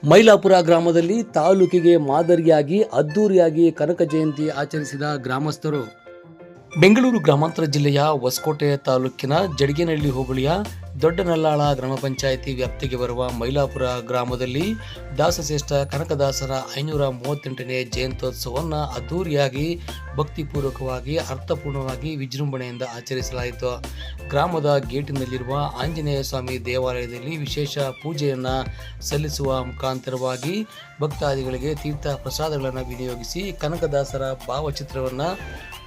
ಮೈಲಾಪುರ ಗ್ರಾಮದಲ್ಲಿ ತಾಲೂಕಿಗೆ ಮಾದರಿಯಾಗಿ ಅದ್ದೂರಿಯಾಗಿ ಕನಕ ಜಯಂತಿ ಆಚರಿಸಿದ ಗ್ರಾಮಸ್ಥರು. ಬೆಂಗಳೂರು ಗ್ರಾಮಾಂತರ ಜಿಲ್ಲೆಯ ಹೊಸಕೋಟೆ ತಾಲೂಕಿನ ಜಡಗೇನಹಳ್ಳಿ ಹೋಬಳಿಯ ದೊಡ್ಡನಲ್ಲಾಳ ಗ್ರಾಮ ಪಂಚಾಯಿತಿ ವ್ಯಾಪ್ತಿಗೆ ಬರುವ ಮೈಲಾಪುರ ಗ್ರಾಮದಲ್ಲಿ ದಾಸಶ್ರೇಷ್ಠ ಕನಕದಾಸರ 538ನೇ ಜಯಂತ್ಯೋತ್ಸವವನ್ನು ಅದ್ದೂರಿಯಾಗಿ ಭಕ್ತಿಪೂರ್ವಕವಾಗಿ ಅರ್ಥಪೂರ್ಣವಾಗಿ ವಿಜೃಂಭಣೆಯಿಂದ ಆಚರಿಸಲಾಯಿತು. ಗ್ರಾಮದ ಗೇಟಿನಲ್ಲಿರುವ ಆಂಜನೇಯ ಸ್ವಾಮಿ ದೇವಾಲಯದಲ್ಲಿ ವಿಶೇಷ ಪೂಜೆಯನ್ನು ಸಲ್ಲಿಸುವ ಮುಖಾಂತರವಾಗಿ ಭಕ್ತಾದಿಗಳಿಗೆ ತೀರ್ಥ ಪ್ರಸಾದಗಳನ್ನು ವಿನಿಯೋಗಿಸಿ ಕನಕದಾಸರ ಭಾವಚಿತ್ರವನ್ನು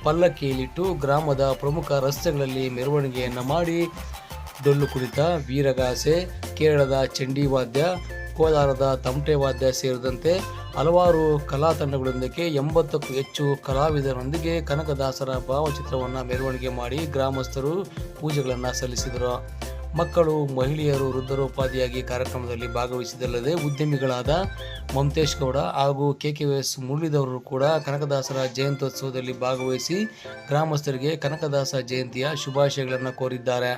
ಪಲ್ಲಕ್ಕಿಯಲ್ಲಿಟ್ಟು ಗ್ರಾಮದ ಪ್ರಮುಖ ರಸ್ತೆಗಳಲ್ಲಿ ಮೆರವಣಿಗೆಯನ್ನು ಮಾಡಿ ಡೊಳ್ಳು ಕುಣಿತ, ವೀರಗಾಸೆ, ಕೇರಳದ ಚಂಡಿ ವಾದ್ಯ, ಕೋಲಾರದ ತಮಟೆ ವಾದ್ಯ ಸೇರಿದಂತೆ ಹಲವಾರು ಕಲಾ ತಂಡಗಳೊಂದಿಗೆ 80ಕ್ಕೂ ಹೆಚ್ಚು ಕಲಾವಿದರೊಂದಿಗೆ ಕನಕದಾಸರ ಭಾವಚಿತ್ರವನ್ನು ಮೆರವಣಿಗೆ ಮಾಡಿ ಗ್ರಾಮಸ್ಥರು ಪೂಜೆಗಳನ್ನು ಸಲ್ಲಿಸಿದರು. ಮಕ್ಕಳು, ಮಹಿಳೆಯರು, ವೃದ್ಧರೋಪಾದಿಯಾಗಿ ಕಾರ್ಯಕ್ರಮದಲ್ಲಿ ಭಾಗವಹಿಸಿದಲ್ಲದೆ ಉದ್ಯಮಿಗಳಾದ ಮಮತೇಶ್ ಗೌಡ ಹಾಗೂ KKVS ಮುರಳೀಧರರು ಕೂಡ ಕನಕದಾಸರ ಜಯಂತ್ಯೋತ್ಸವದಲ್ಲಿ ಭಾಗವಹಿಸಿ ಗ್ರಾಮಸ್ಥರಿಗೆ ಕನಕದಾಸ ಜಯಂತಿಯ ಶುಭಾಶಯಗಳನ್ನು ಕೋರಿದ್ದಾರೆ.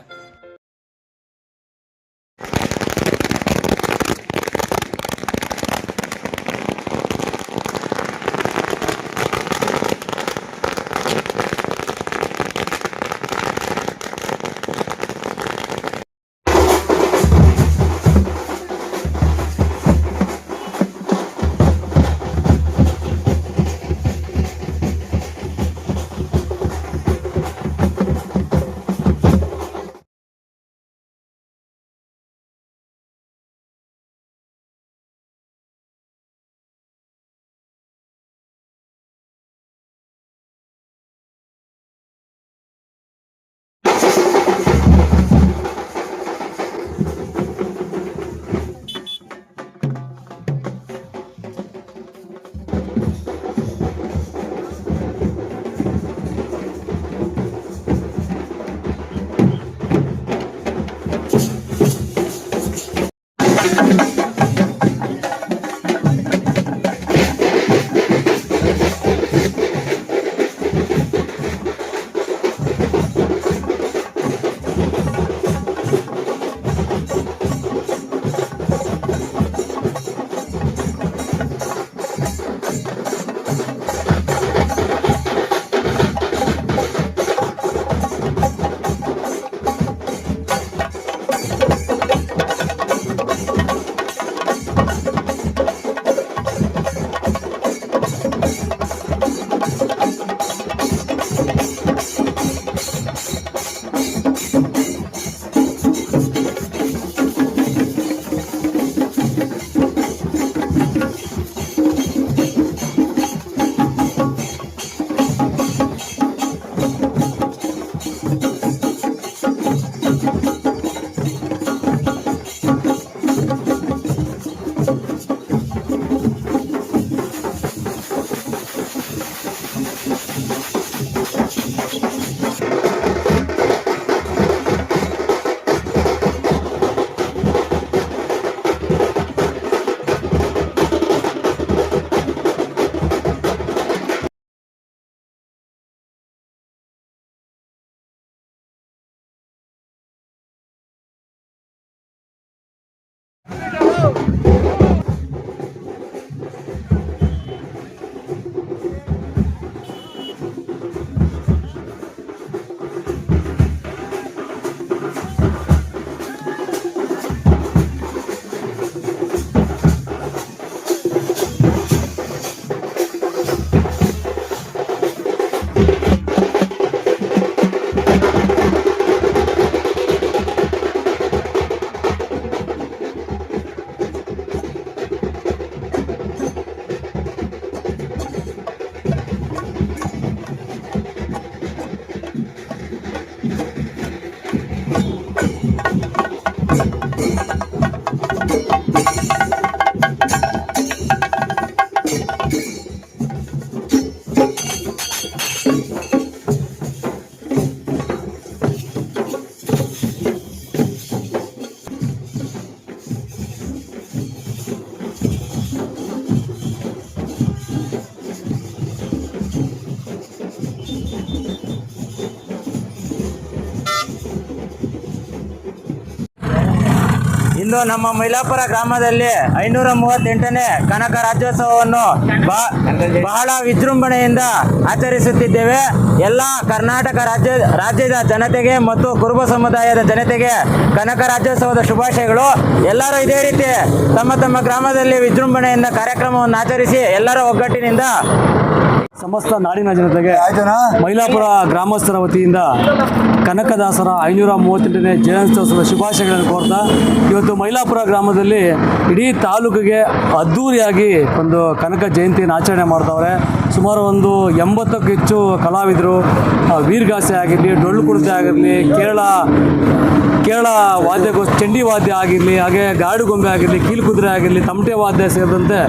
ಇಂದು ನಮ್ಮ ಮೈಲಾಪುರ ಗ್ರಾಮದಲ್ಲಿ 538ನೇ ಕನಕ ರಾಜ್ಯೋತ್ಸವವನ್ನು ಬಹಳ ವಿಜೃಂಭಣೆಯಿಂದ ಆಚರಿಸುತ್ತಿದ್ದೇವೆ. ಎಲ್ಲ ಕರ್ನಾಟಕ ರಾಜ್ಯದ ಜನತೆಗೆ ಮತ್ತು ಕುರುಬ ಸಮುದಾಯದ ಜನತೆಗೆ ಕನಕ ರಾಜ್ಯೋತ್ಸವದ ಶುಭಾಶಯಗಳು. ಎಲ್ಲರೂ ಇದೇ ರೀತಿ ತಮ್ಮ ತಮ್ಮ ಗ್ರಾಮದಲ್ಲಿ ವಿಜೃಂಭಣೆಯಿಂದ ಕಾರ್ಯಕ್ರಮವನ್ನು ಆಚರಿಸಿ ಎಲ್ಲರ ಒಗ್ಗಟ್ಟಿನಿಂದ ಸಮಸ್ತ ನಾಡಿನ ಜನತೆಗೆ ಮೈಲಾಪುರ ಗ್ರಾಮಸ್ಥರ ವತಿಯಿಂದ ಕನಕದಾಸರ 538ನೇ ಜಯಂತ್ಯೋತ್ಸವದ ಶುಭಾಶಯಗಳನ್ನು ಕೋರ್ತಾ ಇವತ್ತು ಮೈಲಾಪುರ ಗ್ರಾಮದಲ್ಲಿ ಇಡೀ ತಾಲೂಕಿಗೆ ಅದ್ಧೂರಿಯಾಗಿ ಒಂದು ಕನಕ ಜಯಂತಿಯನ್ನು ಆಚರಣೆ ಮಾಡ್ತಾವ್ರೆ. ಸುಮಾರು ಒಂದು 80ಕ್ಕೂ ಹೆಚ್ಚು ಕಲಾವಿದರು, ವೀರಗಾಸೆ ಆಗಿರಲಿ, ಡೊಳ್ಳು ಕುಣಿತ ಆಗಿರಲಿ, ಕೇರಳ ವಾದ್ಯಗೋಷ್ಠಿ, ಚಂಡಿ ವಾದ್ಯ ಆಗಿರಲಿ, ಹಾಗೆ ಗಾಡುಗೊಂಬೆ ಆಗಿರಲಿ, ಕೀಲುಕುದುರೆ ಆಗಿರಲಿ, ತಮಟೆ ವಾದ್ಯ ಸೇರಿದಂತೆ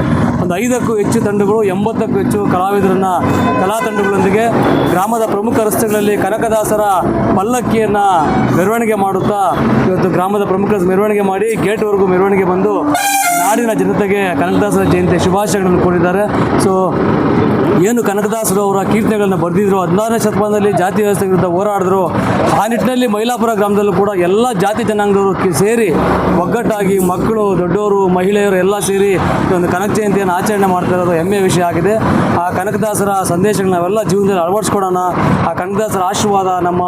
ಒಂದು 5ಕ್ಕೂ ಹೆಚ್ಚು ತಂಡಗಳು, 80ಕ್ಕೂ ಹೆಚ್ಚು ಕಲಾವಿದರನ್ನು ಕಲಾ ತಂಡಗಳೊಂದಿಗೆ ಗ್ರಾಮದ ಪ್ರಮುಖ ರಸ್ತೆಗಳಲ್ಲಿ ಕನಕದಾಸರ ಪಲ್ಲಕ್ಕಿಯನ್ನು ಮೆರವಣಿಗೆ ಮಾಡುತ್ತಾ ಇವತ್ತು ಗ್ರಾಮದ ಪ್ರಮುಖ ಮೆರವಣಿಗೆ ಮಾಡಿ ಗೇಟ್ವರೆಗೂ ಮೆರವಣಿಗೆ ಬಂದು ನಾಡಿನ ಜನತೆಗೆ ಕನಕದಾಸರ ಜಯಂತಿ ಶುಭಾಶಯಗಳನ್ನು ಕೋರಿದ್ದಾರೆ. ಸೊ ಏನು ಕನಕದಾಸರು ಅವರ ಕೀರ್ತನೆಗಳನ್ನು ಬರೆದಿದ್ರು, 16ನೇ ಶತಮಾನದಲ್ಲಿ ಜಾತಿ ವ್ಯವಸ್ಥೆ ವಿರುದ್ಧ ಹೋರಾಡಿದ್ರು. ಆ ನಿಟ್ಟಿನಲ್ಲಿ ಮೈಲಾಪುರ ಗ್ರಾಮದಲ್ಲೂ ಕೂಡ ಎಲ್ಲ ಜಾತಿ ಜನಾಂಗದವರು ಸೇರಿ ಒಗ್ಗಟ್ಟಾಗಿ ಮಕ್ಕಳು, ದೊಡ್ಡವರು, ಮಹಿಳೆಯರು ಎಲ್ಲ ಸೇರಿ ಒಂದು ಕನಕ ಜಯಂತಿಯನ್ನು ಆಚರಣೆ ಮಾಡ್ತಾ ಇರೋದು ಹೆಮ್ಮೆಯ ವಿಷಯ ಆಗಿದೆ. ಆ ಕನಕದಾಸರ ಸಂದೇಶಗಳನ್ನ ನಾವೆಲ್ಲ ಜೀವನದಲ್ಲಿ ಅಳವಡಿಸ್ಕೊಡೋಣ. ಆ ಕನಕದಾಸರ ಆಶೀರ್ವಾದ ನಮ್ಮ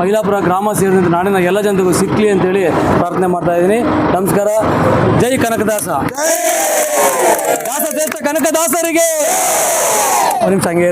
ಮೈಲಾಪುರ ಗ್ರಾಮ ಸೇರಿದಂತೆ ನಾಡಿನ ಎಲ್ಲ ಜನತೆಗೂ ಸಿಕ್ಕಲಿ ಅಂತೇಳಿ ಪ್ರಾರ್ಥನೆ ಮಾಡ್ತಾ ಇದ್ದೀನಿ. ನಮಸ್ಕಾರ. ಜೈ ಕನಕದಾಸ. ದಾಸ ಶ್ರೇಷ್ಠ ಕನಕದಾಸರಿಗೆ ಒಂದು ನಿಮಿಷ ಹಂಗೆ